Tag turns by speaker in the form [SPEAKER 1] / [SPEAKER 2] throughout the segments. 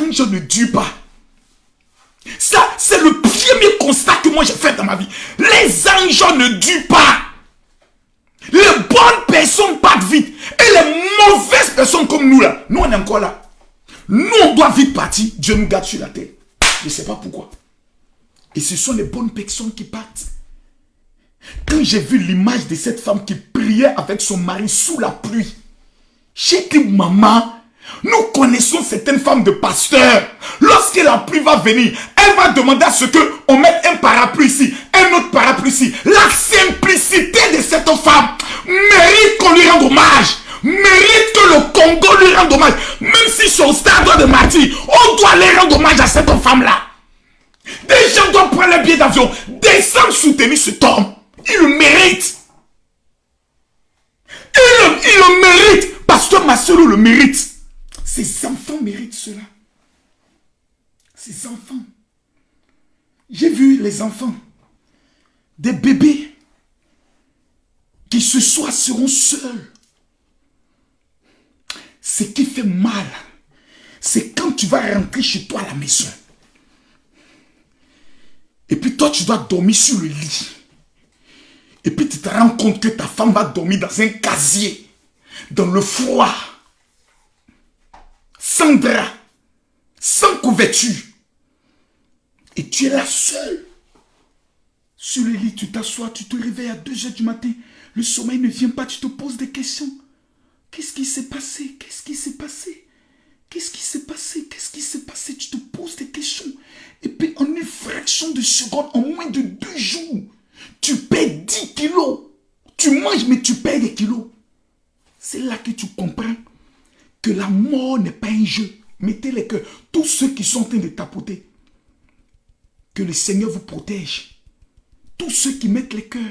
[SPEAKER 1] anges ne durent pas. Ça, c'est le premier constat que moi j'ai fait dans ma vie. Les anges ne durent pas. Les bonnes personnes partent vite. Et les mauvaises personnes comme nous là, nous on est encore là. Nous on doit vite partir. Dieu nous garde sur la terre. Je ne sais pas pourquoi. Et ce sont les bonnes personnes qui partent. Quand j'ai vu l'image de cette femme qui priait avec son mari sous la pluie, j'ai dit, maman, nous connaissons certaines femmes de pasteurs. Lorsque la pluie va venir, elle va demander à ce qu'on mette un parapluie ici, un autre parapluie ici. La simplicité de cette femme mérite qu'on lui rende hommage. Mérite que le Congo lui rende hommage. Même si son stade de martyr, on doit aller rendre hommage à cette femme-là. Des gens doivent prendre le billet d'avion, descendre soutenir cet homme. Il le mérite. Il le mérite. Pasteur Marcelo le mérite. Ses enfants méritent cela. Ses enfants. J'ai vu les enfants. Des bébés qui ce soir seront seuls. Ce qui fait mal, c'est quand tu vas rentrer chez toi à la maison. Et puis toi, tu dois dormir sur le lit. Et puis tu te rends compte que ta femme va dormir dans un casier, dans le froid, sans drap, sans couverture. Et tu es là seul. Sur le lit, tu t'assois, tu te réveilles à 2h du matin. Le sommeil ne vient pas, tu te poses des questions. Qu'est-ce qui s'est passé? Qu'est-ce qui s'est passé? Qu'est-ce qui s'est passé? Qu'est-ce qui s'est passé? Tu te poses des questions. Et puis en une fraction de seconde, en moins de 2 jours, tu perds 10 kilos. Tu manges, mais tu perds des kilos. C'est là que tu comprends que la mort n'est pas un jeu. Mettez les cœurs. Tous ceux qui sont en train de tapoter, que le Seigneur vous protège. Tous ceux qui mettent les cœurs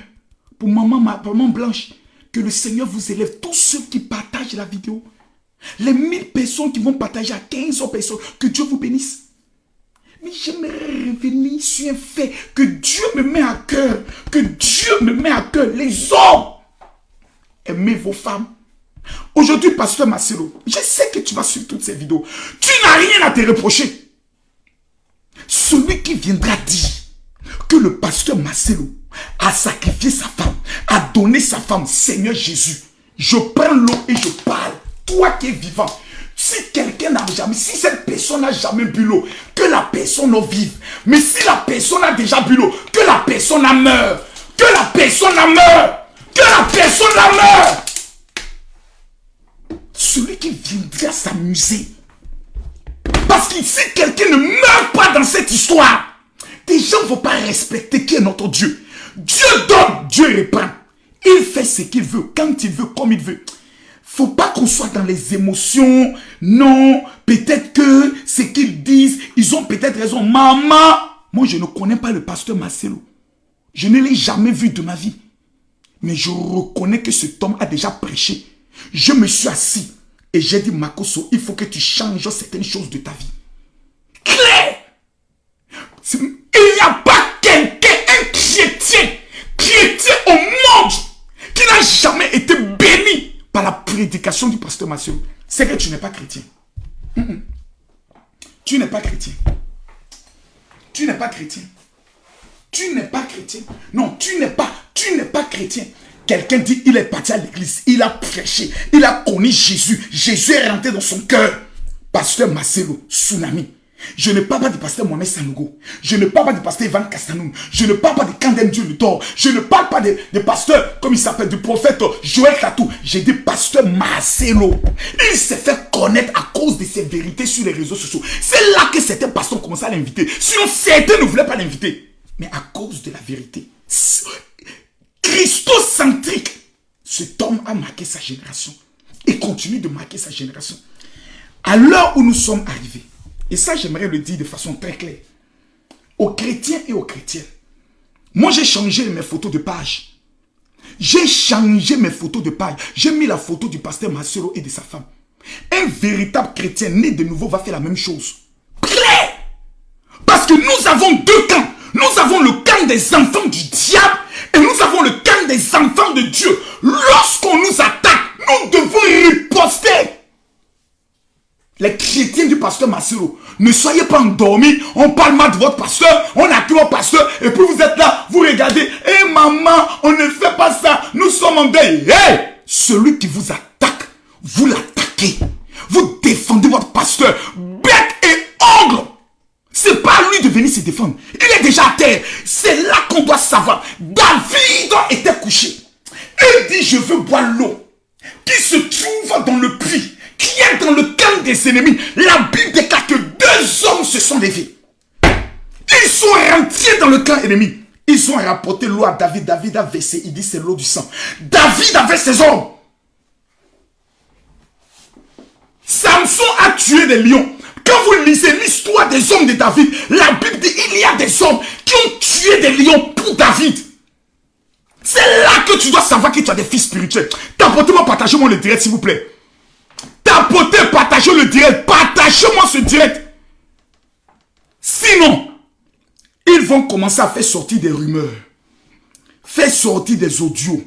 [SPEAKER 1] pour maman Blanche, que le Seigneur vous élève. Tous ceux qui partagent la vidéo, les 1000 personnes qui vont partager à 15 personnes, que Dieu vous bénisse. Mais j'aimerais revenir sur un fait que Dieu me met à cœur. Que Dieu me met à cœur. Les hommes, aimez vos femmes. Aujourd'hui, pasteur Marcelo, je sais que tu vas suivre toutes ces vidéos. Tu n'as rien à te reprocher. Celui qui viendra dire que le pasteur Marcelo a sacrifié sa femme, a donné sa femme, Seigneur Jésus, je prends l'eau et je parle. Toi qui es vivant, si quelqu'un n'a jamais, si cette personne n'a jamais bu l'eau, que la personne en vive. Mais si la personne a déjà bu l'eau, que la personne en meure. Que la personne en meure. Que la personne en meure. Celui qui viendra s'amuser. Parce que si quelqu'un ne meurt pas dans cette histoire, des gens ne vont pas respecter qui est notre Dieu. Dieu donne, Dieu reprend. Il fait ce qu'il veut, quand il veut, comme il veut. Faut pas qu'on soit dans les émotions. Non, peut-être que ce qu'ils disent, ils ont peut-être raison. Maman, moi je ne connais pas le pasteur Marcelo. Je ne l'ai jamais vu de ma vie. Mais je reconnais que cet homme a déjà prêché. Je me suis assis et j'ai dit, Makoso, il faut que tu changes certaines choses de ta vie. Claire! Il n'y a pas quelqu'un, un chrétien au monde qui n'a jamais été béni par la prédication du pasteur Marcelo. C'est que tu n'es pas chrétien. Tu n'es pas chrétien. Tu n'es pas chrétien. Tu n'es pas chrétien. Non, tu n'es pas chrétien. Quelqu'un dit, il est parti à l'église, il a prêché, il a connu Jésus. Jésus est rentré dans son cœur. Pasteur Marcelo, tsunami. Je ne parle pas du pasteur Mohamed Sanogo. Je ne parle pas du pasteur Ivan Castanoun. Je ne parle pas de Kandem Dieu le Thor. Je ne parle pas de pasteur, comme il s'appelle, du prophète Joël Tatou. J'ai dit pasteur Marcelo. Il s'est fait connaître à cause de ses vérités sur les réseaux sociaux. C'est là que certains pasteurs ont commencé à l'inviter. Sinon, certains ne voulaient pas l'inviter. Mais à cause de la vérité. Christocentrique. Cet homme a marqué sa génération. Et continue de marquer sa génération. À l'heure où nous sommes arrivés, et ça, j'aimerais le dire de façon très claire, aux chrétiens et aux chrétiennes. Moi, j'ai changé mes photos de page. J'ai changé mes photos de page. J'ai mis la photo du pasteur Marcelo et de sa femme. Un véritable chrétien né de nouveau va faire la même chose. Claire! Parce que nous avons deux camps. Nous avons le camp des enfants du diable et nous avons le camp des enfants de Dieu. Lorsqu'on nous attaque, nous devons riposter. Les chrétiens du pasteur Marcelo, ne soyez pas endormis. On parle mal de votre pasteur, on accuse votre pasteur, et puis vous êtes là, vous regardez. Eh maman, on ne fait pas ça, nous sommes en deuil. Hey, celui qui vous attaque, vous l'attaquez. Vous défendez votre pasteur, bec et ongle. C'est pas à lui de venir se défendre. Il est déjà à terre. C'est là qu'on doit savoir. David était couché. Il dit, je veux boire l'eau qui se trouve dans le puits, qui est dans le camp des ennemis. La Bible déclare que 2 hommes se sont levés. Ils sont rentrés dans le camp ennemi. Ils ont rapporté l'eau à David. David a versé. Il dit c'est l'eau du sang. David avait ses hommes. Samson a tué des lions. Quand vous lisez l'histoire des hommes de David, la Bible dit il y a des hommes qui ont tué des lions pour David. C'est là que tu dois savoir que tu as des fils spirituels. Tapotez-moi, partagez-moi le direct s'il vous plaît. Tapotez, partagez le direct. Partagez-moi ce direct. Sinon, ils vont commencer à faire sortir des rumeurs. Faire sortir des audios.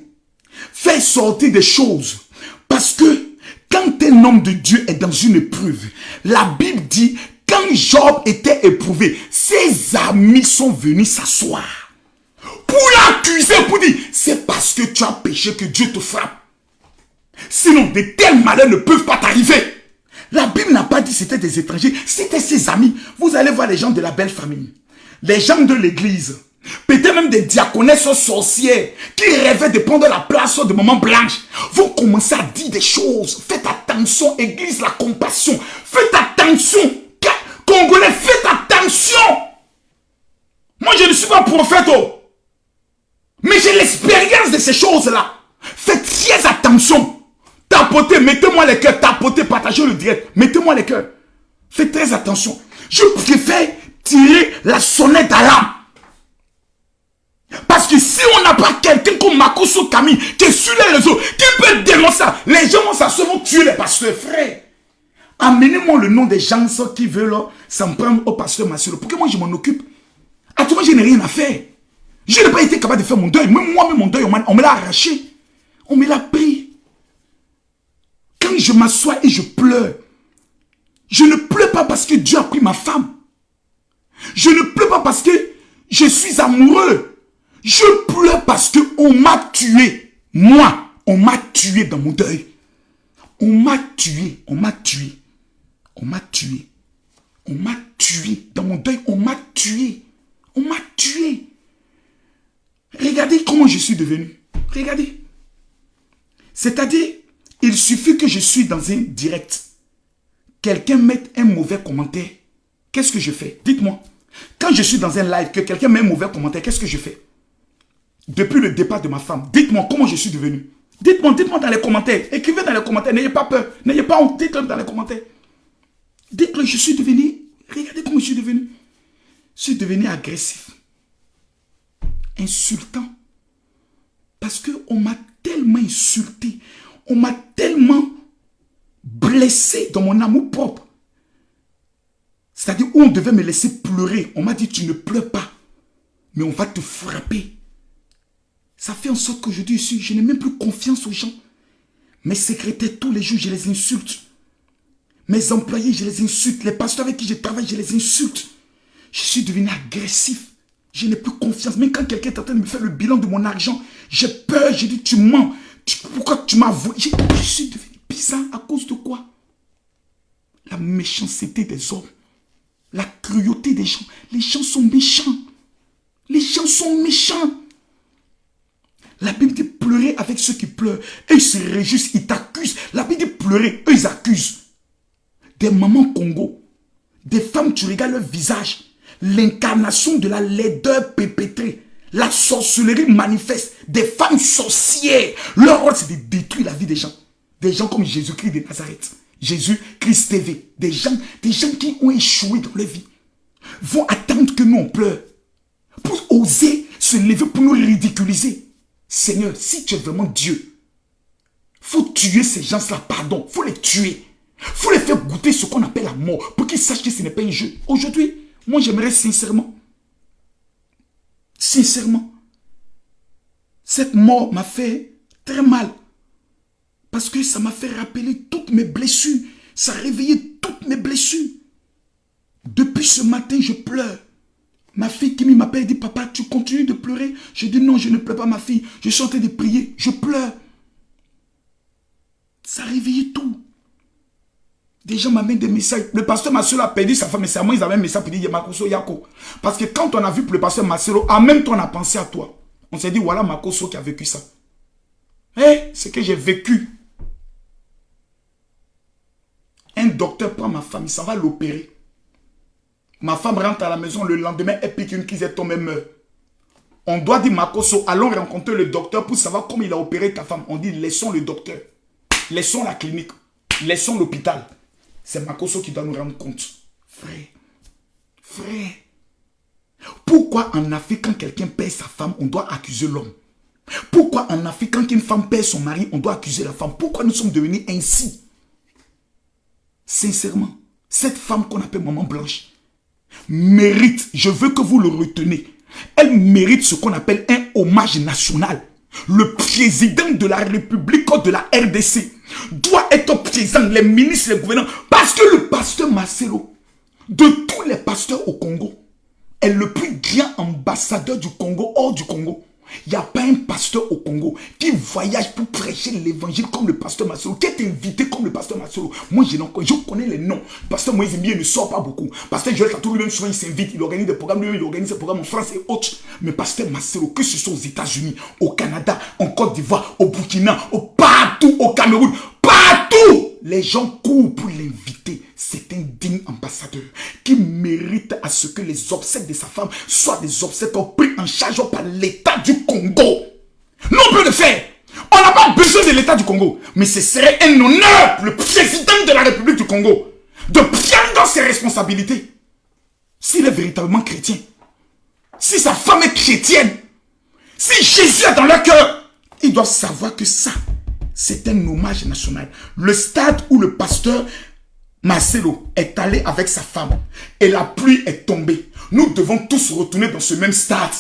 [SPEAKER 1] Faire sortir des choses. Parce que quand un homme de Dieu est dans une épreuve, la Bible dit, quand Job était éprouvé, ses amis sont venus s'asseoir. Pour l'accuser, pour dire, c'est parce que tu as péché que Dieu te frappe. Sinon, de tels malheurs ne peuvent pas t'arriver. La Bible n'a pas dit que c'était des étrangers, c'était ses amis. Vous allez voir les gens de la belle famille, les gens de l'église, peut-être même des diaconesses sorcières qui rêvaient de prendre la place de maman blanche. Vous commencez à dire des choses. Faites attention, église, la compassion. Faites attention, Congolais, faites attention. Moi, je ne suis pas prophète, mais j'ai l'expérience de ces choses-là. Faites très attention. Tapotez, mettez-moi les cœurs, tapotez, partagez le direct. Mettez-moi les cœurs. Faites très attention. Je préfère tirer la sonnette d'alarme. Parce que si on n'a pas quelqu'un comme Makoso Camille, qui est sur les réseaux, qui peut dénoncer ça, les gens vont s'asseoir, vont tuer les pasteurs, frère. Amenez-moi le nom des gens qui veulent s'en prendre au pasteur Marcelo. Pour que moi je m'en occupe. À tout moment, je n'ai rien à faire. Je n'ai pas été capable de faire mon deuil. Même moi, mon deuil, on me l'a arraché. On me l'a pris. Quand je m'assois et je pleure, je ne pleure pas parce que Dieu a pris ma femme. Je ne pleure pas parce que je suis amoureux. Je pleure parce qu'on m'a tué. Moi, on m'a tué dans mon deuil. On m'a tué. On m'a tué. On m'a tué. On m'a tué. Dans mon deuil, on m'a tué. On m'a tué. Regardez comment je suis devenu. Regardez. C'est-à-dire, il suffit que je suis dans un direct. Quelqu'un mette un mauvais commentaire. Qu'est-ce que je fais? Dites-moi. Quand je suis dans un live, que quelqu'un met un mauvais commentaire, qu'est-ce que je fais? Depuis le départ de ma femme, dites-moi comment je suis devenu. Dites-moi dans les commentaires. Écrivez dans les commentaires. N'ayez pas peur. N'ayez pas honte. Dites-le dans les commentaires. Dites-le, je suis devenu. Regardez comment je suis devenu. Je suis devenu agressif. Insultant. Parce qu'on m'a tellement insulté. On m'a tellement blessé dans mon amour propre. C'est-à-dire où on devait me laisser pleurer. On m'a dit, tu ne pleures pas. Mais on va te frapper. Ça fait en sorte qu'aujourd'hui, je n'ai même plus confiance aux gens. Mes secrétaires, tous les jours, je les insulte. Mes employés, je les insulte. Les pasteurs avec qui je travaille, je les insulte. Je suis devenu agressif. Je n'ai plus confiance. Même quand quelqu'un est en train de me faire le bilan de mon argent, j'ai peur. Je dis, tu mens. Pourquoi tu m'as volé? Je suis devenu bizarre à cause de quoi? La méchanceté des hommes. La cruauté des gens. Les gens sont méchants. Les gens sont méchants. La Bible dit pleurer avec ceux qui pleurent. Eux, ils se réjouissent, ils t'accusent. La Bible dit pleurer, eux, ils accusent. Des mamans Congo, des femmes, tu regardes leur visage. L'incarnation de la laideur perpétrée. La sorcellerie manifeste. Des femmes sorcières. Leur rôle, c'est de détruire la vie des gens. Des gens comme Jésus-Christ de Nazareth. Jésus-Christ TV. Des gens qui ont échoué dans leur vie. Vont attendre que nous, on pleure. Pour oser se lever pour nous ridiculiser. Seigneur, si tu es vraiment Dieu, faut tuer ces gens-là, pardon, faut les tuer. Faut les faire goûter ce qu'on appelle la mort, pour qu'ils sachent que ce n'est pas un jeu. Aujourd'hui, moi j'aimerais sincèrement, cette mort m'a fait très mal. Parce que ça m'a fait rappeler toutes mes blessures. Ça a réveillé toutes mes blessures. Depuis ce matin, je pleure. Ma fille qui m'appelle dit, papa, tu continues de pleurer? Je dis, non, je ne pleure pas, ma fille. Je suis en train de prier, je pleure. Ça a réveillé tout. Des gens m'amènent des messages. Le pasteur Marcelo a perdu sa femme, mais c'est à moi, ils avaient un message pour dire, Makoso Yako. Parce que quand on a vu pour le pasteur Marcelo, en même temps, on a pensé à toi. On s'est dit, voilà Makoso qui a vécu ça. Ce que j'ai vécu. Un docteur prend ma femme, il s'en va l'opérer. Ma femme rentre à la maison, le lendemain, elle pique une crise, elle tombe et meurt. On doit dire, Makoso, allons rencontrer le docteur pour savoir comment il a opéré ta femme. On dit, laissons le docteur. Laissons la clinique. Laissons l'hôpital. C'est Makoso qui doit nous rendre compte. Frère. Pourquoi en Afrique, quand quelqu'un perd sa femme, on doit accuser l'homme? Pourquoi en Afrique, quand une femme perd son mari, on doit accuser la femme? Pourquoi nous sommes devenus ainsi? Sincèrement, cette femme qu'on appelle Maman Blanche mérite, je veux que vous le retenez, elle mérite ce qu'on appelle un hommage national. Le président de la République de la RDC doit être présent, les ministres, les gouvernants, parce que le pasteur Marcelo, de tous les pasteurs au Congo, est le plus grand ambassadeur du Congo hors du Congo. Il n'y a pas un pasteur au Congo qui voyage pour prêcher l'évangile comme le pasteur Marcelo, qui est invité comme le pasteur Marcelo. Moi, je connais les noms. Pasteur Moïse Mbié ne sort pas beaucoup. Pasteur Joël Tatou lui-même, souvent, il s'invite. Il organise des programmes, lui-même, il organise des programmes en France et autres. Mais pasteur Marcelo, que ce soit aux États-Unis, au Canada, en Côte d'Ivoire, au Burkina, partout, au Cameroun, partout, les gens courent pour l'inviter. C'est un digne ambassadeur qui mérite à ce que les obsèques de sa femme soient des obsèques pris en charge par l'État du Congo. Non, on peut le faire. On n'a pas besoin de l'État du Congo. Mais ce serait un honneur pour le président de la République du Congo de prendre ses responsabilités. S'il est véritablement chrétien, si sa femme est chrétienne, si Jésus est dans leur cœur, ils doivent savoir que ça, c'est un hommage national. Le stade où le pasteur Marcelo est allé avec sa femme et la pluie est tombée. Nous devons tous retourner dans ce même stade.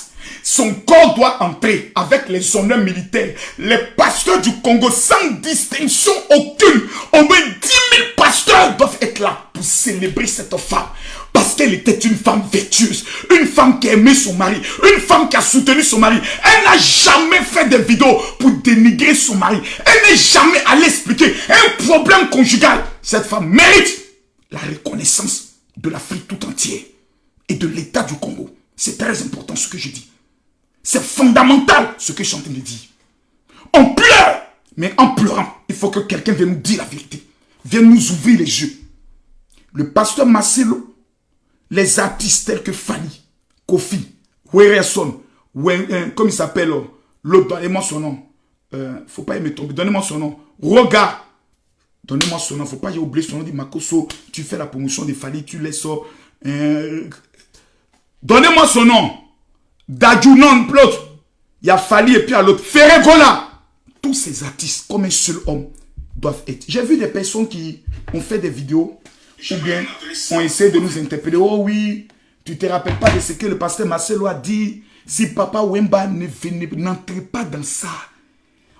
[SPEAKER 1] Son corps doit entrer avec les honneurs militaires. Les pasteurs du Congo, sans distinction aucune, au moins 10 000 pasteurs doivent être là pour célébrer cette femme. Parce qu'elle était une femme vertueuse, une femme qui aimait son mari, une femme qui a soutenu son mari. Elle n'a jamais fait de vidéos pour dénigrer son mari. Elle n'est jamais allée expliquer un problème conjugal. Cette femme mérite la reconnaissance de l'Afrique tout entière et de l'État du Congo. C'est très important ce que je dis. C'est fondamental ce que je suis en train de dire. On pleure, mais en pleurant, il faut que quelqu'un vienne nous dire la vérité. Vienne nous ouvrir les yeux. Le pasteur Marcelo, les artistes tels que Fanny, Kofi, Werson, comme il s'appelle, l'autre, donnez-moi son nom. Faut pas me tomber, donnez-moi son nom. Roga, donnez-moi son nom. Faut pas y oublier son nom. Dit Makoso, tu fais la promotion de Fanny, tu laisses. Donnez-moi son nom. Dadjounan, l'autre. Il y a Fali et puis à l'autre. Ferregola. Tous ces artistes, comme un seul homme, doivent être. J'ai vu des personnes qui ont fait des vidéos ou bien ont essayé de nous interpeller. Oh oui, tu ne te rappelles pas de ce que le pasteur Marcelo a dit. Si Papa Wemba n'entrait pas dans ça.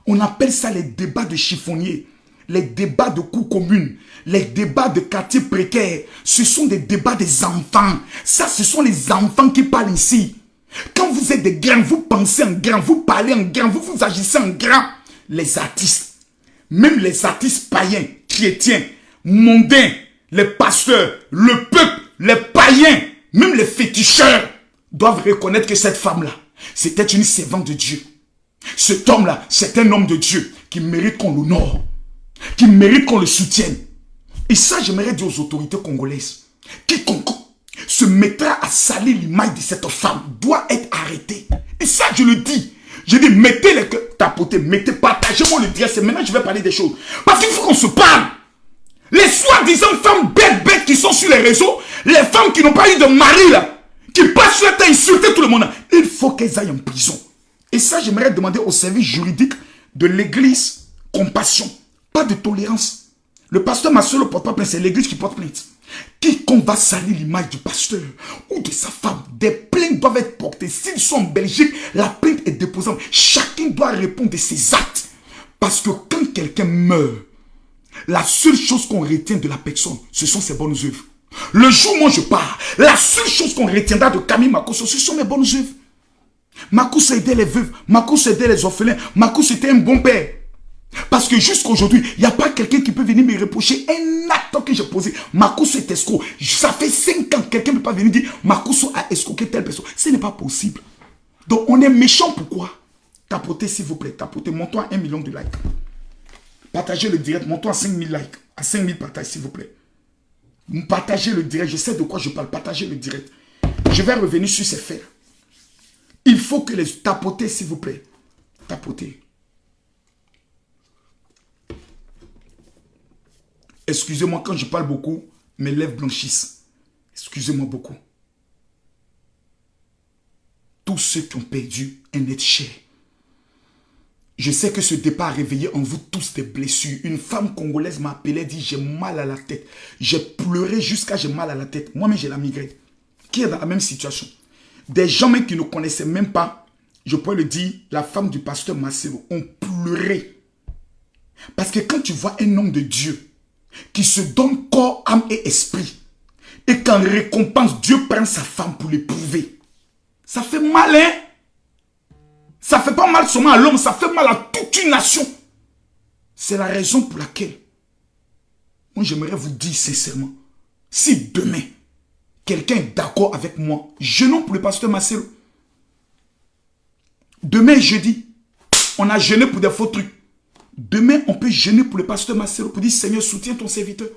[SPEAKER 1] On appelle ça les débats de chiffonniers. Les débats de cours communes, les débats de quartiers précaires, ce sont des débats des enfants. Ça, ce sont les enfants qui parlent ici. Quand vous êtes des grands, vous pensez en grand, vous parlez en grand, vous agissez en grand. Les artistes, même les artistes païens, chrétiens, mondains, les pasteurs, le peuple, les païens, même les féticheurs doivent reconnaître que cette femme-là, c'était une servante de Dieu. Cet homme-là, c'est un homme de Dieu qui mérite qu'on l'honore, qui mérite qu'on le soutienne. Et ça, j'aimerais dire aux autorités congolaises, quiconque se mettra à salir l'image de cette femme doit être arrêté. Et ça, je le dis. Je dis, mettez les cœurs, tapotez, mettez, partagez-moi le direct. C'est maintenant que je vais parler des choses. Parce qu'il faut qu'on se parle. Les soi-disant femmes bêtes qui sont sur les réseaux, les femmes qui n'ont pas eu de mari là, qui passent sur la tête à insulter tout le monde, il faut qu'elles aillent en prison. Et ça, j'aimerais demander au service juridique de l'église compassion. Pas de tolérance. Le pasteur Marcelo ne porte pas plainte, c'est l'église qui porte plainte. Quiconque va salir l'image du pasteur ou de sa femme, des plaintes doivent être portées. S'ils sont en Belgique, la plainte est déposable. Chacun doit répondre de ses actes. Parce que quand quelqu'un meurt, la seule chose qu'on retient de la personne, ce sont ses bonnes œuvres. Le jour où moi je pars, la seule chose qu'on retiendra de Camille Makosso, ce sont mes bonnes œuvres. Makosso aidait les veuves, Makosso aidait les orphelins, Makosso était un bon père. Parce que jusqu'aujourd'hui, il n'y a pas quelqu'un qui peut venir me reprocher un acte que j'ai posé. Makosso est escroc. Ça fait 5 ans que quelqu'un ne peut pas venir dire Makosso a escroqué telle personne. Ce n'est pas possible. Donc on est méchant, pourquoi? Tapotez s'il vous plaît, tapotez, montons à 1 million de likes. Partagez le direct, montons à 5000 likes, à 5000 partages s'il vous plaît. Partagez le direct, je sais de quoi je parle, partagez le direct. Je vais revenir sur ces faits. Il faut que les tapotez s'il vous plaît. Tapotez. Excusez-moi quand je parle beaucoup, mes lèvres blanchissent. Excusez-moi beaucoup. Tous ceux qui ont perdu un être cher. Je sais que ce départ a réveillé en vous tous des blessures. Une femme congolaise m'a appelé et dit j'ai mal à la tête. J'ai pleuré jusqu'à j'ai mal à la tête. Moi-même j'ai la migraine. Qui est dans la même situation? Des gens même qui ne connaissaient même pas, je pourrais le dire, la femme du pasteur Marcelo, ont pleuré. Parce que quand tu vois un homme de Dieu qui se donne corps, âme et esprit, et qu'en récompense, Dieu prend sa femme pour l'éprouver, ça fait mal, hein? Ça ne fait pas mal seulement à l'homme, ça fait mal à toute une nation. C'est la raison pour laquelle, moi j'aimerais vous dire sincèrement, si demain, quelqu'un est d'accord avec moi, jeûnons pour le pasteur Marcelo. Demain jeudi, on a jeûné pour des faux trucs. Demain, on peut jeûner pour le pasteur Marcelo pour dire Seigneur, soutiens ton serviteur.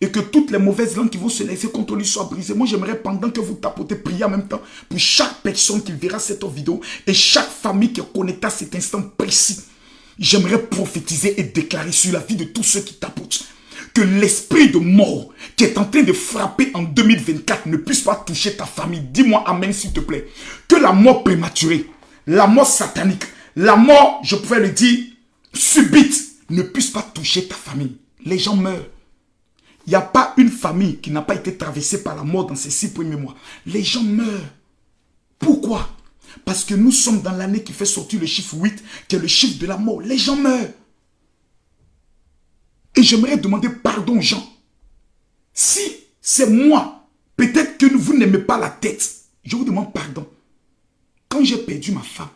[SPEAKER 1] Et que toutes les mauvaises langues qui vont se laisser contre lui soient brisées. Moi, j'aimerais pendant que vous tapotez, prier en même temps pour chaque personne qui verra cette vidéo et chaque famille qui est connectée à cet instant précis. J'aimerais prophétiser et déclarer sur la vie de tous ceux qui tapotent que l'esprit de mort qui est en train de frapper en 2024 ne puisse pas toucher ta famille. Dis-moi amen s'il te plaît. Que la mort prématurée, la mort satanique, la mort, je pourrais le dire, subite, ne puisse pas toucher ta famille. Les gens meurent. Il n'y a pas une famille qui n'a pas été traversée par la mort dans ces 6 premiers mois. Les gens meurent. Pourquoi? Parce que nous sommes dans l'année qui fait sortir le chiffre 8, qui est le chiffre de la mort. Les gens meurent. Et j'aimerais demander pardon aux gens. Si c'est moi, peut-être que vous n'aimez pas la tête, je vous demande pardon. Quand j'ai perdu ma femme,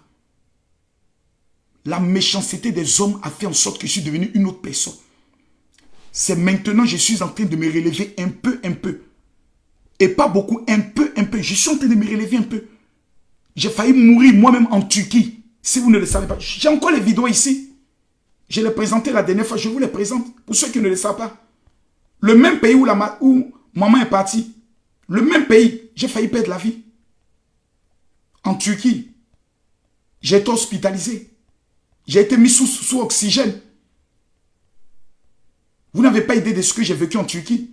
[SPEAKER 1] la méchanceté des hommes a fait en sorte que je suis devenu une autre personne. C'est maintenant que je suis en train de me relever un peu. Et pas beaucoup, un peu. Je suis en train de me relever un peu. J'ai failli mourir moi-même en Turquie. Si vous ne le savez pas. J'ai encore les vidéos ici. Je les présentais la dernière fois. Je vous les présente. Pour ceux qui ne le savent pas. Le même pays où maman est partie. Le même pays. J'ai failli perdre la vie. En Turquie. J'ai été hospitalisé. J'ai été mis sous oxygène. Vous n'avez pas idée de ce que j'ai vécu en Turquie.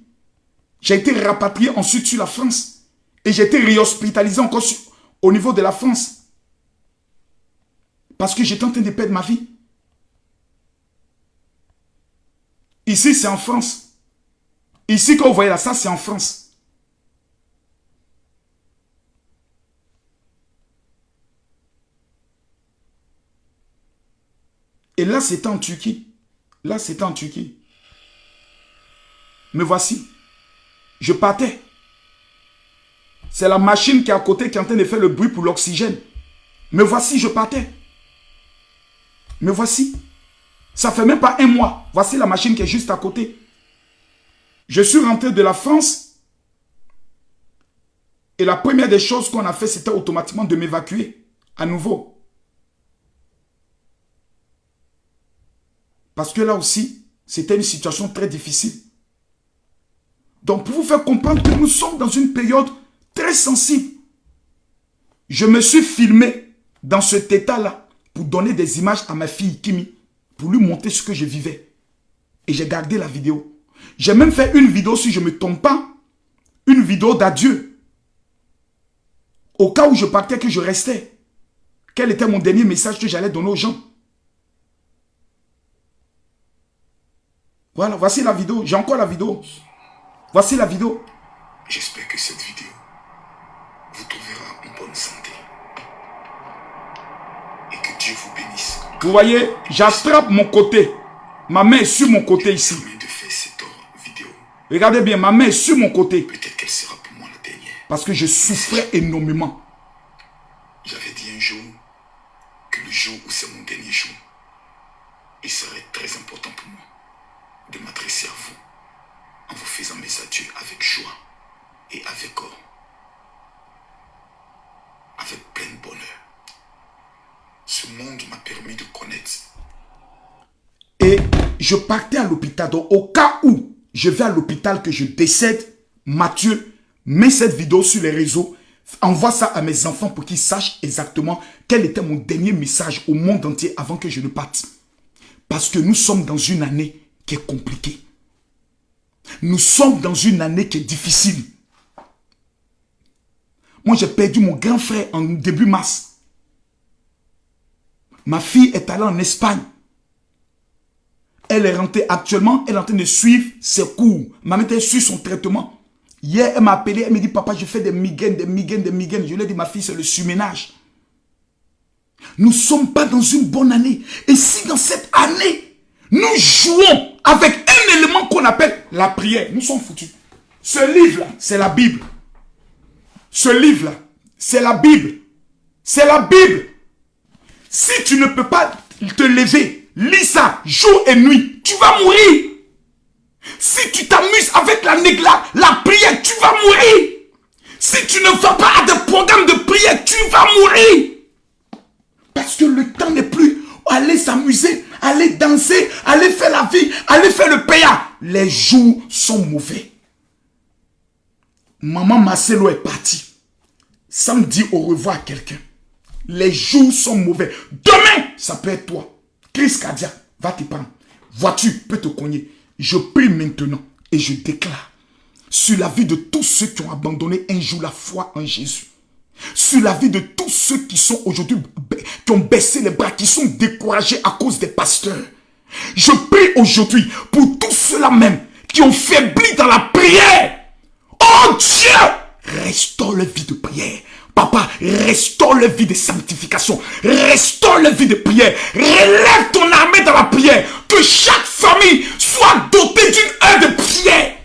[SPEAKER 1] J'ai été rapatrié ensuite sur la France. Et j'ai été réhospitalisé encore au niveau de la France. Parce que j'étais en train de perdre ma vie. Ici, c'est en France. Ici, quand vous voyez là, ça, c'est en France. Et là, c'était en Turquie. Là, c'était en Turquie. Me voici. Je partais. C'est la machine qui est à côté qui est en train de faire le bruit pour l'oxygène. Me voici, je partais. Me voici. Ça fait même pas 1 mois. Voici la machine qui est juste à côté. Je suis rentré de la France. Et la première des choses qu'on a fait, c'était automatiquement de m'évacuer à nouveau. Parce que là aussi, c'était une situation très difficile. Donc, pour vous faire comprendre que nous sommes dans une période très sensible. Je me suis filmé dans cet état-là pour donner des images à ma fille Kimi, pour lui montrer ce que je vivais. Et j'ai gardé la vidéo. J'ai même fait une vidéo, si je ne me trompe pas, une vidéo d'adieu. Au cas où je partais, que je restais. Quel était mon dernier message que j'allais donner aux gens? Voilà, voici la vidéo. J'ai encore la vidéo. Voici la vidéo. J'espère que cette vidéo vous trouvera en bonne santé. Et que Dieu vous bénisse. Vous voyez, j'attrape mon côté. Ma main est sur mon côté ici. Regardez bien, ma main est sur mon côté.
[SPEAKER 2] Peut-être qu'elle sera pour moi la dernière.
[SPEAKER 1] Parce que je souffrais énormément.
[SPEAKER 2] J'avais dit un jour que le jour où c'est mon dernier jour, il serait très important pour moi de m'adresser à vous en vous faisant mes adieux avec joie et avec plein de bonheur. Ce monde m'a permis de connaître.
[SPEAKER 1] Et je partais à l'hôpital. Donc au cas où je vais à l'hôpital que je décède, Mathieu met cette vidéo sur les réseaux, envoie ça à mes enfants pour qu'ils sachent exactement quel était mon dernier message au monde entier avant que je ne parte. Parce que nous sommes dans une année qui est compliquée. Nous sommes dans une année qui est difficile. Moi, j'ai perdu mon grand frère en début mars. Ma fille est allée en Espagne. Elle est rentrée actuellement, elle est en train de suivre ses cours. Ma mère suit son traitement. Hier, elle m'a appelé, elle me dit, papa, je fais des migraines. Je lui ai dit, ma fille, c'est le surménage. Nous ne sommes pas dans une bonne année. Et si dans cette année, nous jouons avec un élément qu'on appelle la prière, nous sommes foutus. Ce livre-là, c'est la Bible. Ce livre-là, c'est la Bible. C'est la Bible. Si tu ne peux pas te lever, lis ça jour et nuit, tu vas mourir. Si tu t'amuses avec la prière, tu vas mourir. Si tu ne vas pas à des programmes de prière, tu vas mourir. Parce que le temps n'est plus aller s'amuser, aller danser, aller faire la vie, aller faire le payat. Les jours sont mauvais. Maman Marcelo est partie sans dire au revoir à quelqu'un. Les jours sont mauvais. Demain, ça peut être toi. Crise cardiaque va te prendre. Voiture peut te cogner. Je prie maintenant et je déclare sur la vie de tous ceux qui ont abandonné un jour la foi en Jésus. Sur la vie de tous ceux qui sont aujourd'hui, qui ont baissé les bras, qui sont découragés à cause des pasteurs. Je prie aujourd'hui pour tous ceux-là même qui ont faibli dans la prière. Oh Dieu, restaure leur vie de prière. Papa, restaure leur vie de sanctification. Restaure leur vie de prière. Relève ton armée dans la prière. Que chaque famille soit dotée d'une heure de prière.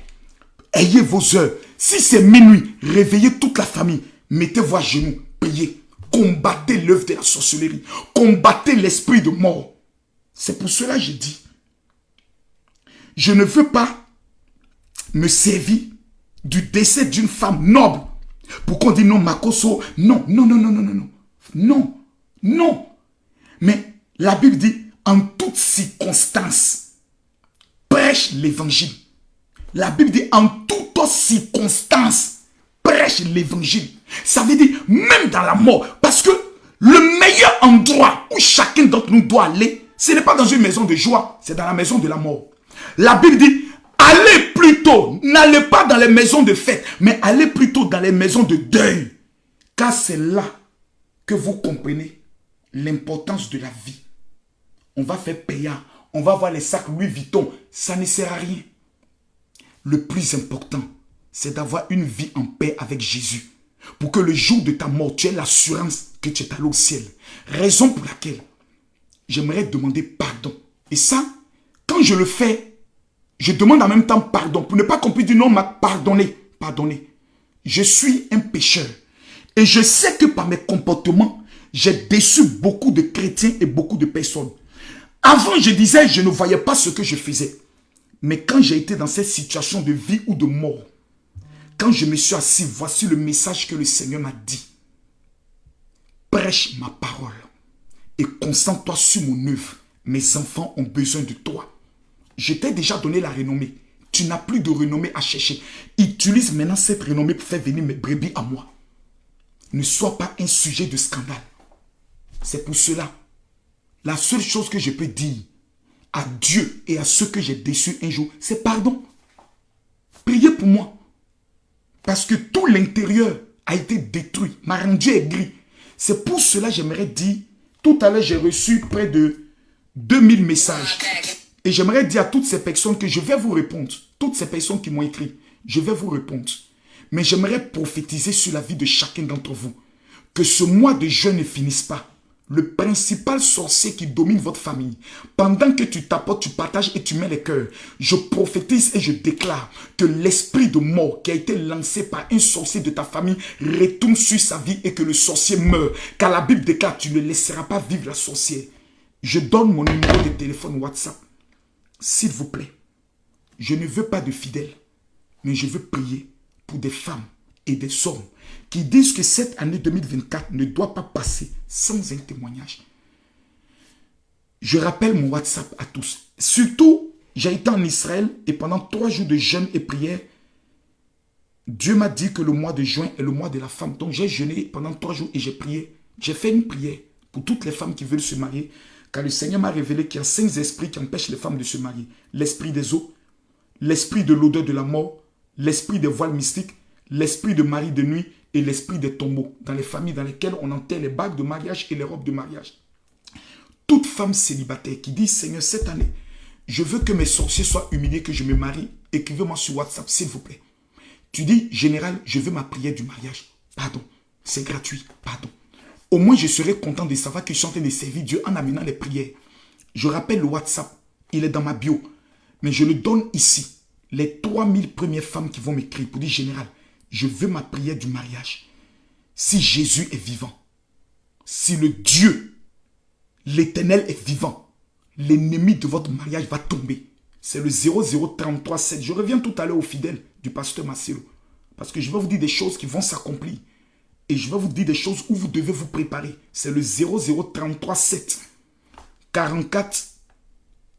[SPEAKER 1] Ayez vos heures. Si c'est minuit, réveillez toute la famille. Mettez-vous à genoux, priez. Combattez l'œuvre de la sorcellerie. Combattez l'esprit de mort. C'est pour cela que je dis, je ne veux pas me servir du décès d'une femme noble pour qu'on dise non, Makoso, non. Mais la Bible dit, en toutes circonstances, prêche l'évangile. La Bible dit, en toutes circonstances, prêche l'évangile. Ça veut dire, même dans la mort, parce que le meilleur endroit où chacun d'entre nous doit aller, ce n'est pas dans une maison de joie, c'est dans la maison de la mort. La Bible dit, allez plutôt, n'allez pas dans les maisons de fête, mais allez plutôt dans les maisons de deuil. Car c'est là que vous comprenez l'importance de la vie. On va faire payant, on va voir les sacs Louis Vuitton, ça ne sert à rien. Le plus important, c'est d'avoir une vie en paix avec Jésus. Pour que le jour de ta mort, tu aies l'assurance que tu es allé au ciel. Raison pour laquelle j'aimerais demander pardon. Et ça, quand je le fais, je demande en même temps pardon. Pour ne pas qu'on puisse dire non, pardonnez. Pardonnez. Je suis un pécheur. Et je sais que par mes comportements, j'ai déçu beaucoup de chrétiens et beaucoup de personnes. Avant, je disais, je ne voyais pas ce que je faisais. Mais quand j'ai été dans cette situation de vie ou de mort, quand je me suis assis, voici le message que le Seigneur m'a dit. Prêche ma parole et concentre-toi sur mon œuvre. Mes enfants ont besoin de toi. Je t'ai déjà donné la renommée. Tu n'as plus de renommée à chercher. Utilise maintenant cette renommée pour faire venir mes brebis à moi. Ne sois pas un sujet de scandale. C'est pour cela. La seule chose que je peux dire à Dieu et à ceux que j'ai déçus un jour, c'est pardon. Priez pour moi. Parce que tout l'intérieur a été détruit, m'a rendu aigri. C'est pour cela que j'aimerais dire, tout à l'heure j'ai reçu près de 2000 messages. Et j'aimerais dire à toutes ces personnes que je vais vous répondre. Toutes ces personnes qui m'ont écrit, je vais vous répondre. Mais j'aimerais prophétiser sur la vie de chacun d'entre vous. Que ce mois de jeûne ne finisse pas le principal sorcier qui domine votre famille, pendant que tu tapotes, tu partages et tu mets les cœurs, je prophétise et je déclare que l'esprit de mort qui a été lancé par un sorcier de ta famille retourne sur sa vie et que le sorcier meurt. Car la Bible déclare, tu ne laisseras pas vivre la sorcière. Je donne mon numéro de téléphone WhatsApp. S'il vous plaît, je ne veux pas de fidèles, mais je veux prier pour des femmes et des hommes qui disent que cette année 2024 ne doit pas passer sans un témoignage. Je rappelle mon WhatsApp à tous. Surtout, j'ai été en Israël et pendant 3 jours de jeûne et prière, Dieu m'a dit que le mois de juin est le mois de la femme. Donc j'ai jeûné pendant 3 jours et j'ai prié. J'ai fait une prière pour toutes les femmes qui veulent se marier. Car le Seigneur m'a révélé qu'il y a 5 esprits qui empêchent les femmes de se marier. L'esprit des eaux, l'esprit de l'odeur de la mort, l'esprit des voiles mystiques, l'esprit de mari de nuit et l'esprit des tombeaux. Dans les familles dans lesquelles on enterre les bagues de mariage et les robes de mariage. Toute femme célibataire qui dit, Seigneur, cette année, je veux que mes sorciers soient humiliés, que je me marie, écrivez-moi sur WhatsApp, s'il vous plaît. Tu dis, général, je veux ma prière du mariage. Pardon, c'est gratuit, pardon. Au moins, je serai content de savoir que je suis en train de servir Dieu en amenant les prières. Je rappelle le WhatsApp, il est dans ma bio. Mais je le donne ici. Les 3000 premières femmes qui vont m'écrire pour dire, général, je veux ma prière du mariage. Si Jésus est vivant, si le Dieu, l'Éternel est vivant, l'ennemi de votre mariage va tomber. C'est le 00337. Je reviens tout à l'heure au fidèle du pasteur Marcelo. Parce que je vais vous dire des choses qui vont s'accomplir. Et je vais vous dire des choses où vous devez vous préparer. C'est le 00337 44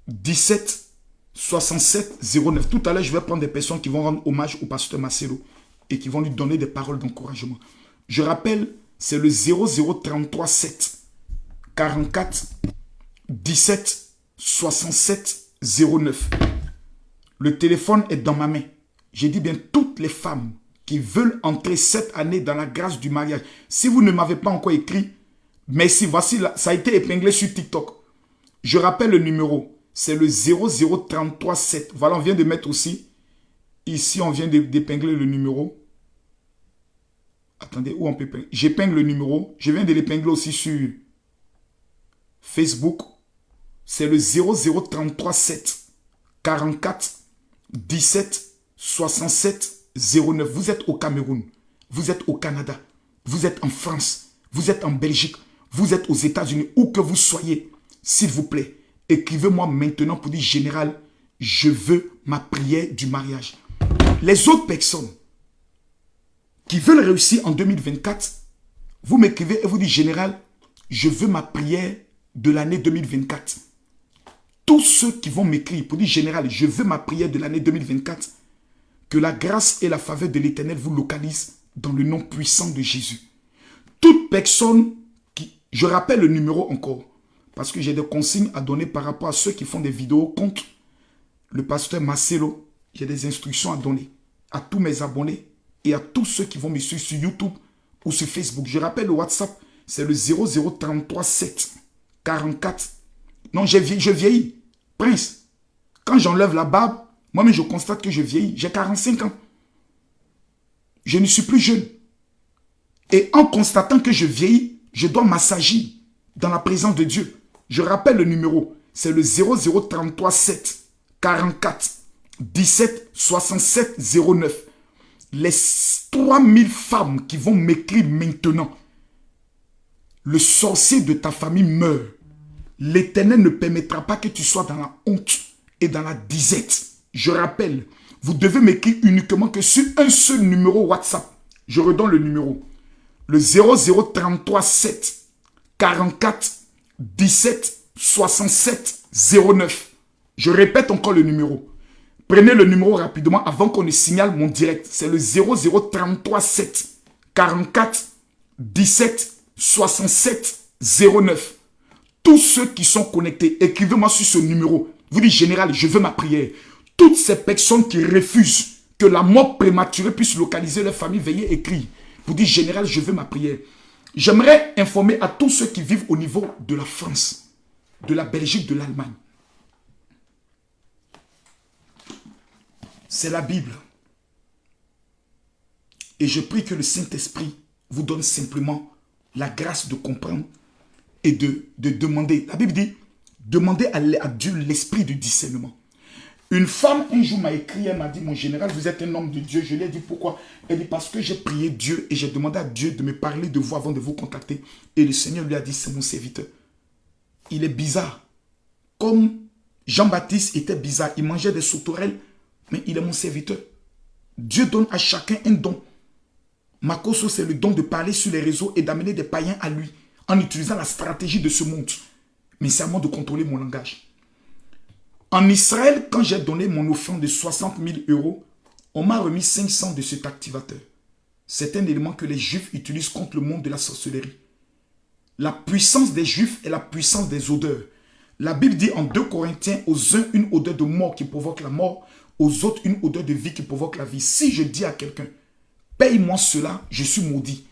[SPEAKER 1] 17 67 09. Tout à l'heure, je vais prendre des personnes qui vont rendre hommage au pasteur Marcelo et qui vont lui donner des paroles d'encouragement. Je rappelle, c'est le 00337 44 17 67 09. Le téléphone est dans ma main. J'ai dit bien toutes les femmes qui veulent entrer cette année dans la grâce du mariage. Si vous ne m'avez pas encore écrit, merci, voici, ça a été épinglé sur TikTok. Je rappelle le numéro, c'est le 00337. Voilà, on vient de mettre aussi, ici on vient d'épingler le numéro. Attendez, où on peut épingler? J'épingle le numéro, je viens de l'épingler aussi sur Facebook. C'est le 00337 44 17 67 09. Vous êtes au Cameroun, vous êtes au Canada, vous êtes en France, vous êtes en Belgique, vous êtes aux États-Unis, où que vous soyez, s'il vous plaît, écrivez-moi maintenant pour dire, général, je veux ma prière du mariage. Les autres personnes qui veulent réussir en 2024, vous m'écrivez et vous dites, général, je veux ma prière de l'année 2024. Tous ceux qui vont m'écrire pour dire, général, je veux ma prière de l'année 2024, que la grâce et la faveur de l'Éternel vous localisent dans le nom puissant de Jésus. Toute personne qui... Je rappelle le numéro encore, parce que j'ai des consignes à donner par rapport à ceux qui font des vidéos contre le pasteur Marcelo. J'ai des instructions à donner à tous mes abonnés et à tous ceux qui vont me suivre sur YouTube ou sur Facebook. Je rappelle le WhatsApp, c'est le 00337 44. Non, je vieillis. Prince, quand j'enlève la barbe, moi-même je constate que je vieillis. J'ai 45 ans. Je ne suis plus jeune. Et en constatant que je vieillis, je dois m'assagir dans la présence de Dieu. Je rappelle le numéro, c'est le 00337 44 17 67 09. Les 3000 femmes qui vont m'écrire maintenant, le sorcier de ta famille meurt. L'Éternel ne permettra pas que tu sois dans la honte et dans la disette. Je rappelle, vous devez m'écrire uniquement que sur un seul numéro WhatsApp. Je redonne le numéro. Le 00337 44 17 67 09. Je répète encore le numéro. Prenez le numéro rapidement avant qu'on ne signale mon direct. C'est le 00337 44 17 67 09. Tous ceux qui sont connectés, écrivez-moi sur ce numéro. Vous dites, général, je veux ma prière. Toutes ces personnes qui refusent que la mort prématurée puisse localiser leur famille, veuillez écrire. Vous dites, général, je veux ma prière. J'aimerais informer à tous ceux qui vivent au niveau de la France, de la Belgique, de l'Allemagne. C'est la Bible. Et je prie que le Saint-Esprit vous donne simplement la grâce de comprendre et de demander. La Bible dit, demandez à Dieu l'esprit de discernement. Une femme, un jour, m'a écrit, elle m'a dit, mon général, vous êtes un homme de Dieu. Je lui ai dit, pourquoi? Elle dit, parce que j'ai prié Dieu et j'ai demandé à Dieu de me parler de vous avant de vous contacter. Et le Seigneur lui a dit, c'est mon serviteur. Il est bizarre. Comme Jean-Baptiste était bizarre, il mangeait des sauterelles, mais il est mon serviteur. Dieu donne à chacun un don. Makoso, c'est le don de parler sur les réseaux et d'amener des païens à lui, en utilisant la stratégie de ce monde. Mais c'est à moi de contrôler mon langage. En Israël, quand j'ai donné mon offrande de 60 000 €, on m'a remis 500 de cet activateur. C'est un élément que les Juifs utilisent contre le monde de la sorcellerie. La puissance des Juifs est la puissance des odeurs. La Bible dit en 2 Corinthiens, aux uns une odeur de mort qui provoque la mort, aux autres une odeur de vie qui provoque la vie. Si je dis à quelqu'un, paye-moi cela, je suis maudit.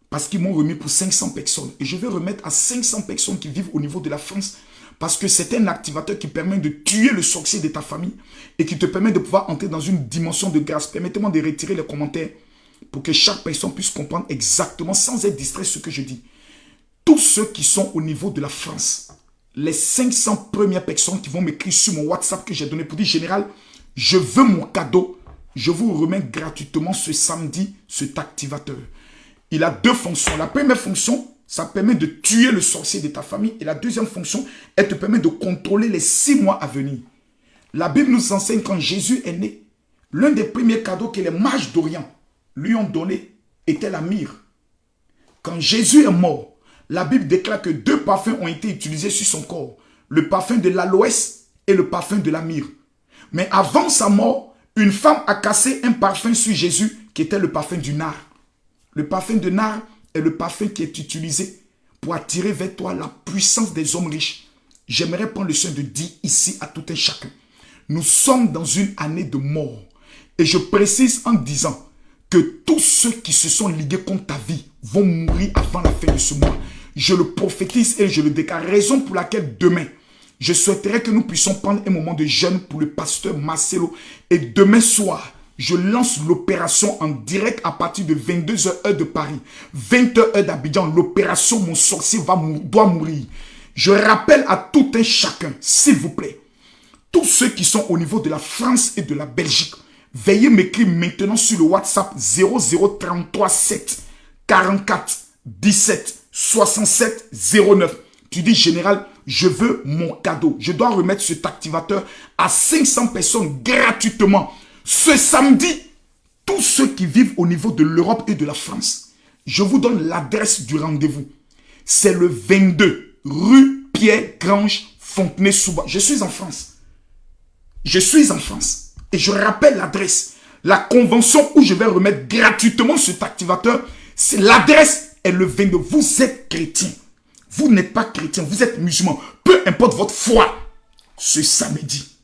[SPEAKER 1] Parce qu'ils m'ont remis pour 500 personnes. Et je vais remettre à 500 personnes qui vivent au niveau de la France. Parce que c'est un activateur qui permet de tuer le sorcier de ta famille et qui te permet de pouvoir entrer dans une dimension de grâce. Permettez-moi de retirer les commentaires pour que chaque personne puisse comprendre exactement, sans être distrait, ce que je dis. Tous ceux qui sont au niveau de la France, les 500 premières personnes qui vont m'écrire sur mon WhatsApp que j'ai donné pour dire, général, je veux mon cadeau. Je vous remets gratuitement ce samedi cet activateur. Il a deux fonctions. La première fonction, ça permet de tuer le sorcier de ta famille. Et la deuxième fonction, elle te permet de contrôler les 6 mois à venir. La Bible nous enseigne quand Jésus est né, l'un des premiers cadeaux que les mages d'Orient lui ont donné était la myrrhe. Quand Jésus est mort, la Bible déclare que 2 parfums ont été utilisés sur son corps. Le parfum de l'aloès et le parfum de la myrrhe. Mais avant sa mort, une femme a cassé un parfum sur Jésus qui était le parfum du nard. Le parfum de nard est le parfum qui est utilisé pour attirer vers toi la puissance des hommes riches. J'aimerais prendre le soin de dire ici à tout un chacun, nous sommes dans une année de mort. Et je précise en disant que tous ceux qui se sont ligués contre ta vie vont mourir avant la fin de ce mois. Je le prophétise et je le déclare. Raison pour laquelle demain, je souhaiterais que nous puissions prendre un moment de jeûne pour le pasteur Marcelo. Et demain soir, je lance l'opération en direct à partir de 22h heure de Paris, 20h heure d'Abidjan. L'opération Mon sorcier doit mourir. Je rappelle à tout un chacun, s'il vous plaît, tous ceux qui sont au niveau de la France et de la Belgique, veuillez m'écrire maintenant sur le WhatsApp 0033 7 44 17 67 09. Tu dis, général, je veux mon cadeau. Je dois remettre cet activateur à 500 personnes gratuitement. Ce samedi, tous ceux qui vivent au niveau de l'Europe et de la France, je vous donne l'adresse du rendez-vous. C'est le 22 rue Pierre-Grange, Fontenay-sous-Bois. Je suis en France. Je suis en France. Et je rappelle l'adresse. La convention où je vais remettre gratuitement cet activateur, c'est l'adresse est le 22. Vous êtes chrétien. Vous n'êtes pas chrétien, vous êtes musulman. Peu importe votre foi. Ce samedi,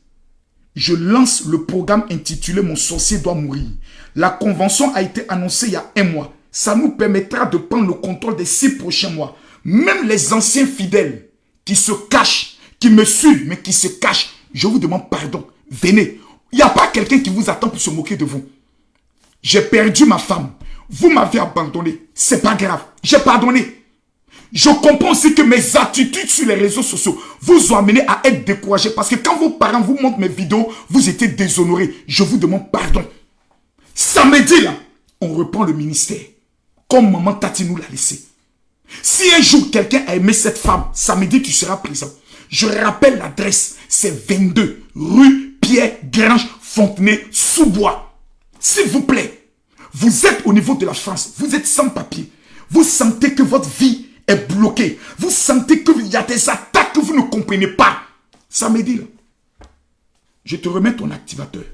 [SPEAKER 1] je lance le programme intitulé Mon sorcier doit mourir. La convention a été annoncée il y a 1 mois. Ça nous permettra de prendre le contrôle des 6 prochains mois. Même les anciens fidèles qui se cachent, qui me suivent, mais qui se cachent, je vous demande pardon. Venez. Il n'y a pas quelqu'un qui vous attend pour se moquer de vous. J'ai perdu ma femme. Vous m'avez abandonné. C'est pas grave. J'ai pardonné. Je comprends aussi que mes attitudes sur les réseaux sociaux vous ont amené à être découragé. Parce que quand vos parents vous montrent mes vidéos, vous étiez déshonorés. Je vous demande pardon. Samedi, là, on reprend le ministère. Comme maman Tati nous l'a laissé. Si un jour quelqu'un a aimé cette femme, samedi tu seras présent. Je rappelle l'adresse. C'est 22 rue Pierre-Grange, Fontenay-sous-Bois. S'il vous plaît, vous êtes au niveau de la France. Vous êtes sans papier. Vous sentez que votre vie est bloqué. Vous sentez qu'il y a des attaques que vous ne comprenez pas. Samedi, là, je te remets ton activateur.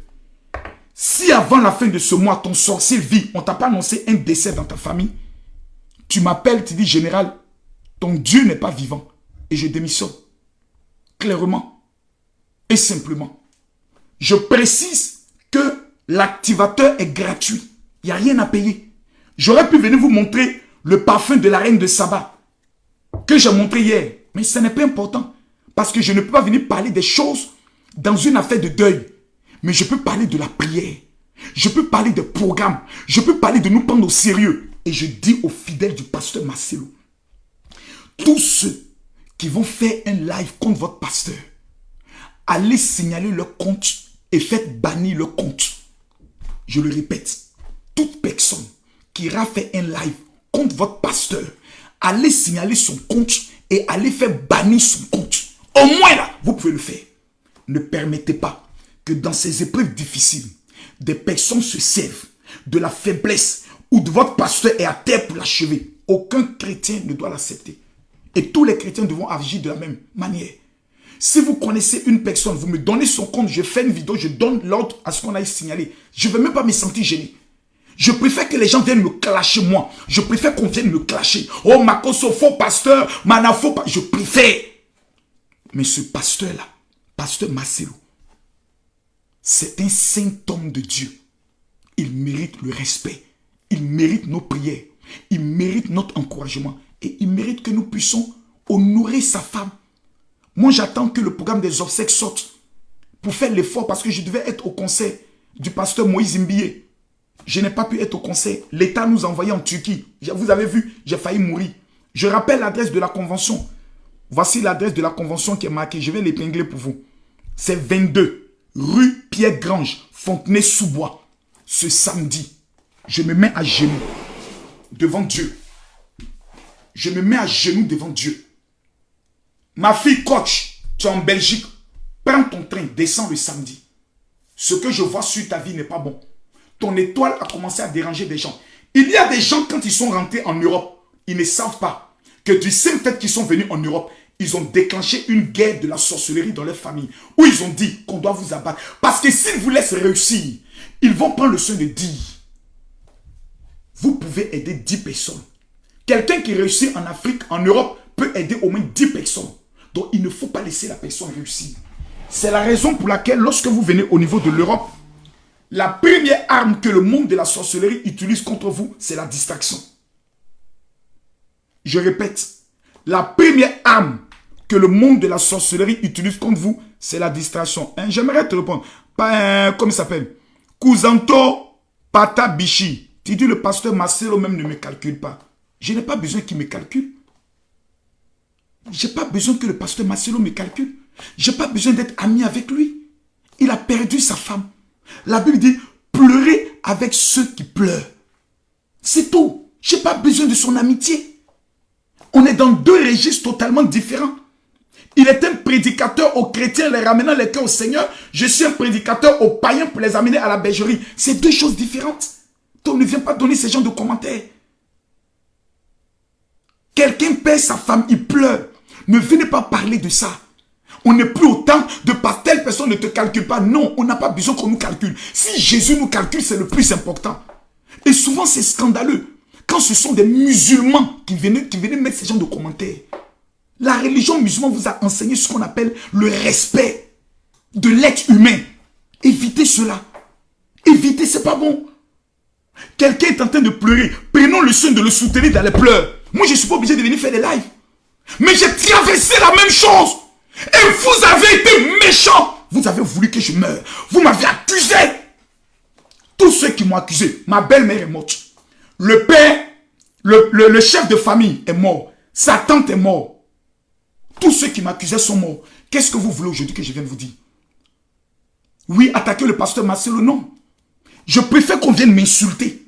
[SPEAKER 1] Si avant la fin de ce mois, ton sorcier vit, on ne t'a pas annoncé un décès dans ta famille, tu m'appelles, tu dis, général, ton Dieu n'est pas vivant. Et je démissionne. Clairement et simplement. Je précise que l'activateur est gratuit. Il n'y a rien à payer. J'aurais pu venir vous montrer le parfum de la reine de Saba que j'ai montré hier. Mais ce n'est pas important. Parce que je ne peux pas venir parler des choses dans une affaire de deuil. Mais je peux parler de la prière. Je peux parler des programmes. Je peux parler de nous prendre au sérieux. Et je dis aux fidèles du pasteur Marcelo, Tous ceux qui vont faire un live contre votre pasteur, allez signaler leur compte et faites bannir leur compte. Je le répète, toute personne qui ira faire un live contre votre pasteur, allez signaler son compte et allez faire bannir son compte. Au moins là, vous pouvez le faire. Ne permettez pas que dans ces épreuves difficiles, des personnes se servent de la faiblesse ou de votre pasteur est à terre pour l'achever. Aucun chrétien ne doit l'accepter. Et tous les chrétiens devront agir de la même manière. Si vous connaissez une personne, vous me donnez son compte, je fais une vidéo, je donne l'ordre à ce qu'on aille signaler. Je ne vais même pas me sentir gêné. Je préfère que les gens viennent me clasher moi. Je préfère qu'on vienne me clasher. Oh, Makoso, faux pasteur, Manafo, je préfère. Mais ce pasteur-là, pasteur Marcelo, c'est un saint homme de Dieu. Il mérite le respect. Il mérite nos prières. Il mérite notre encouragement. Et il mérite que nous puissions honorer sa femme. Moi, j'attends que le programme des obsèques sorte pour faire l'effort parce que je devais être au concert du pasteur Moïse Mbiye. Je n'ai pas pu être au concert. L'État nous a envoyé en Turquie. Vous avez vu, j'ai failli mourir. Je rappelle l'adresse de la convention. Voici l'adresse de la convention qui est marquée. Je vais l'épingler pour vous. C'est 22 rue Pierre-Grange, Fontenay-sous-Bois. Ce samedi, je me mets à genoux devant Dieu. Je me mets à genoux devant Dieu. Ma fille coach, tu es en Belgique. Prends ton train, descends le samedi. Ce que je vois sur ta vie n'est pas bon. Ton étoile a commencé à déranger des gens. Il y a des gens, quand ils sont rentrés en Europe, ils ne savent pas que du simple fait qu'ils sont venus en Europe, ils ont déclenché une guerre de la sorcellerie dans leur famille. Où ils ont dit qu'on doit vous abattre. Parce que s'ils vous laissent réussir, ils vont prendre le soin de dire. Vous pouvez aider 10 personnes. Quelqu'un qui réussit en Afrique, en Europe, peut aider au moins 10 personnes. Donc il ne faut pas laisser la personne réussir. C'est la raison pour laquelle lorsque vous venez au niveau de l'Europe, la première arme que le monde de la sorcellerie utilise contre vous, c'est la distraction. Je répète, la première arme que le monde de la sorcellerie utilise contre vous, c'est la distraction. J'aimerais te répondre. Comment il s'appelle? Kuzanto Patabishi. Tu dis le pasteur Marcelo même ne me calcule pas. Je n'ai pas besoin qu'il me calcule. Je n'ai pas besoin que le pasteur Marcelo me calcule. Je n'ai pas besoin d'être ami avec lui. Il a perdu sa femme. La Bible dit, pleurez avec ceux qui pleurent. C'est tout. Je n'ai pas besoin de son amitié. On est dans deux registres totalement différents. Il est un prédicateur aux chrétiens, les ramenant les cœurs au Seigneur. Je suis un prédicateur aux païens pour les amener à la bergerie. C'est deux choses différentes. Donc ne viens pas donner ce genre de commentaires. Quelqu'un perd sa femme, il pleure. Ne venez pas parler de ça. On n'est plus au temps de pas telle personne ne te calcule pas. Non, on n'a pas besoin qu'on nous calcule. Si Jésus nous calcule, c'est le plus important. Et souvent, c'est scandaleux. Quand ce sont des musulmans qui venaient mettre ce genre de commentaires. La religion musulmane vous a enseigné ce qu'on appelle le respect de l'être humain. Évitez cela. Évitez, c'est pas bon. Quelqu'un est en train de pleurer. Prenons le soin de le soutenir dans les pleurs. Moi, je ne suis pas obligé de venir faire des lives. Mais j'ai traversé la même chose. Et vous avez été méchants. Vous avez voulu que je meure. Vous m'avez accusé. Tous ceux qui m'ont accusé. Ma belle-mère est morte. Le père, le chef de famille est mort. Sa tante est morte. Tous ceux qui m'accusaient sont morts. Qu'est-ce que vous voulez aujourd'hui que je vienne vous dire? Oui, attaquer le pasteur Marcelo, non. Je préfère qu'on vienne m'insulter.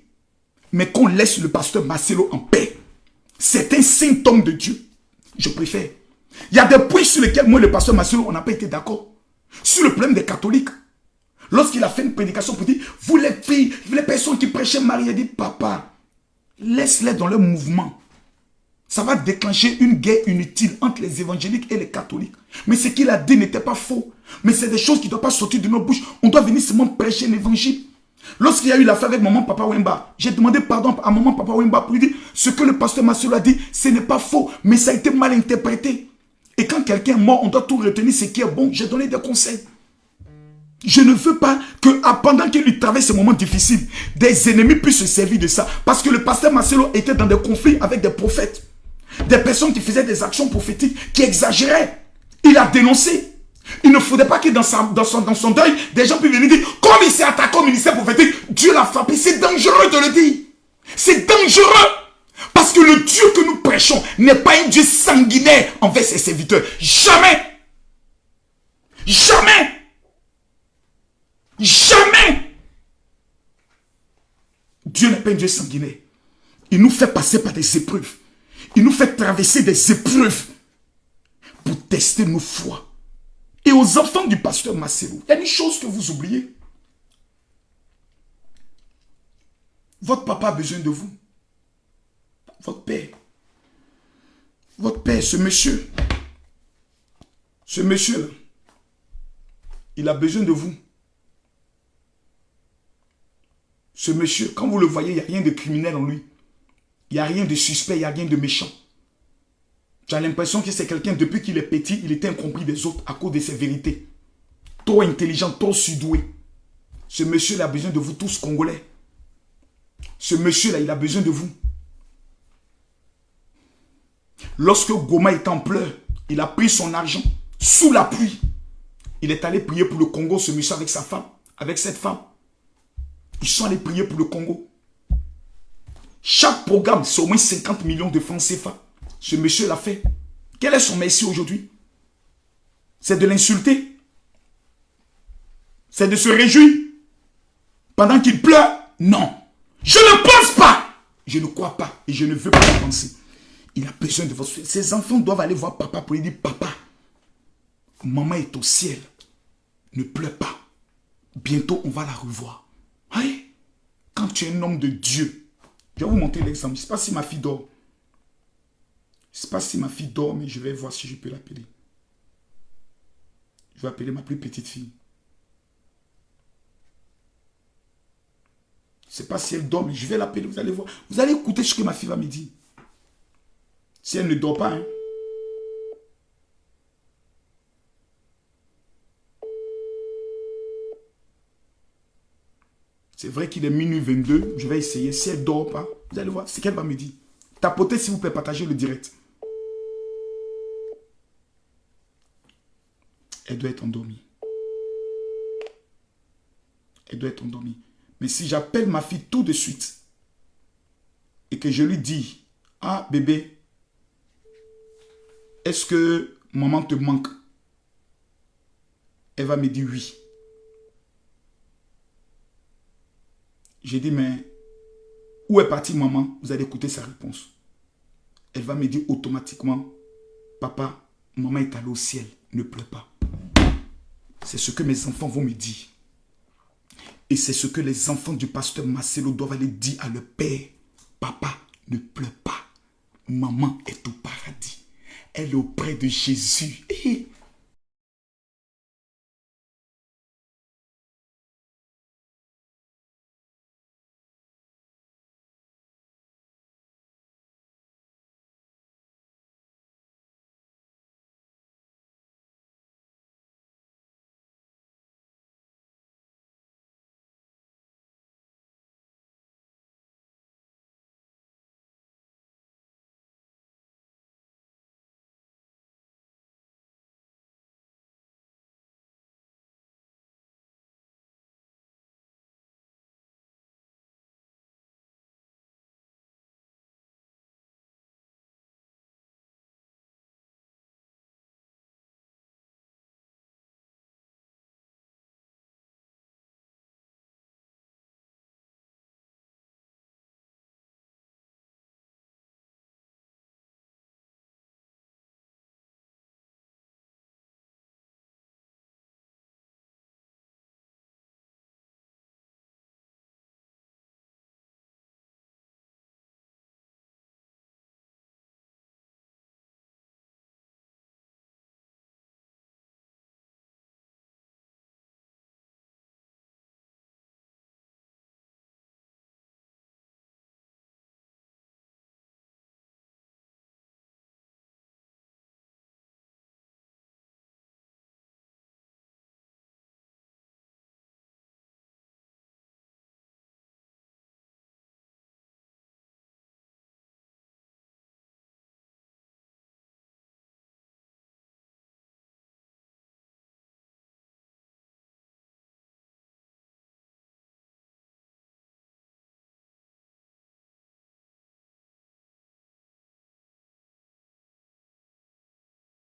[SPEAKER 1] Mais qu'on laisse le pasteur Marcelo en paix. C'est un saint homme de Dieu. Je préfère. Il y a des points sur lesquels moi et le pasteur Marcelo, on n'a pas été d'accord. Sur le problème des catholiques. Lorsqu'il a fait une prédication pour dire, vous les filles, les personnes qui prêchaient Marie, il a dit, papa, laisse-les dans leur mouvement. Ça va déclencher une guerre inutile entre les évangéliques et les catholiques. Mais ce qu'il a dit n'était pas faux. Mais c'est des choses qui ne doivent pas sortir de nos bouches. On doit venir seulement prêcher l'évangile. Lorsqu'il y a eu l'affaire avec maman Papa Wemba, j'ai demandé pardon à maman Papa Wemba pour lui dire ce que le pasteur Marcelo a dit, ce n'est pas faux, mais ça a été mal interprété. Et quand quelqu'un est mort, on doit tout retenir ce qui est bon. J'ai donné des conseils. Je ne veux pas que pendant qu'il lui traverse ces moments difficiles, des ennemis puissent se servir de ça. Parce que le pasteur Marcelo était dans des conflits avec des prophètes. Des personnes qui faisaient des actions prophétiques, qui exagéraient. Il a dénoncé. Il ne faudrait pas que dans son deuil, des gens puissent venir dire, comme il s'est attaqué au ministère prophétique, Dieu l'a frappé. C'est dangereux de le dire. C'est dangereux. Parce que le Dieu que nous prêchons, prêchons n'est pas un Dieu sanguinaire envers ses serviteurs. Jamais. Jamais. Jamais. Dieu n'est pas un Dieu sanguinaire. Il nous fait passer par des épreuves. Il nous fait traverser des épreuves pour tester nos foi. Et aux enfants du pasteur Marcelo, il y a une chose que vous oubliez. Votre papa a besoin de vous. Votre père. Votre père, ce monsieur. Ce monsieur-là. Il a besoin de vous. Ce monsieur, quand vous le voyez, il n'y a rien de criminel en lui. Il n'y a rien de suspect, il n'y a rien de méchant. Tu as l'impression que c'est quelqu'un, depuis qu'il est petit, il était incompris des autres à cause de ses vérités. Trop intelligent, trop surdoué. Ce monsieur-là a besoin de vous tous, Congolais. Ce monsieur-là, il a besoin de vous. Lorsque Goma était en pleurs, il a pris son argent sous la pluie. Il est allé prier pour le Congo, ce monsieur avec sa femme, avec cette femme. Ils sont allés prier pour le Congo. Chaque programme, c'est au moins 50 millions de francs CFA. Ce monsieur l'a fait. Quel est son merci aujourd'hui? C'est de l'insulter? C'est de se réjouir? Pendant qu'il pleure? Non. Je ne pense pas. Je ne crois pas. Et je ne veux pas le penser. Il a besoin de votre soutien. Ses enfants doivent aller voir papa pour lui dire, papa, maman est au ciel. Ne pleure pas. Bientôt, on va la revoir. Oui. Quand tu es un homme de Dieu, je vais vous montrer l'exemple. Je ne sais pas si ma fille dort. Je ne sais pas si ma fille dort, mais je vais voir si je peux l'appeler. Je vais appeler ma plus petite fille. Je ne sais pas si elle dort, mais je vais l'appeler. Vous allez voir. Vous allez écouter ce que ma fille va me dire. Si elle ne dort pas, hein. C'est vrai qu'il est minuit 22. Je vais essayer. Si elle ne dort pas, vous allez voir ce qu'elle va me dire. Tapotez, s'il vous plaît, partagez le direct. Elle doit être endormie. Elle doit être endormie. Mais si j'appelle ma fille tout de suite et que je lui dis, ah bébé, est-ce que maman te manque? Elle va me dire oui. J'ai dit, mais où est partie maman? Vous allez écouter sa réponse. Elle va me dire automatiquement, papa, maman est allée au ciel, ne pleure pas. C'est ce que mes enfants vont me dire. Et c'est ce que les enfants du pasteur Marcelo doivent aller dire à leur père. Papa, ne pleure pas. Maman est au paradis. Elle est auprès de Jésus. Et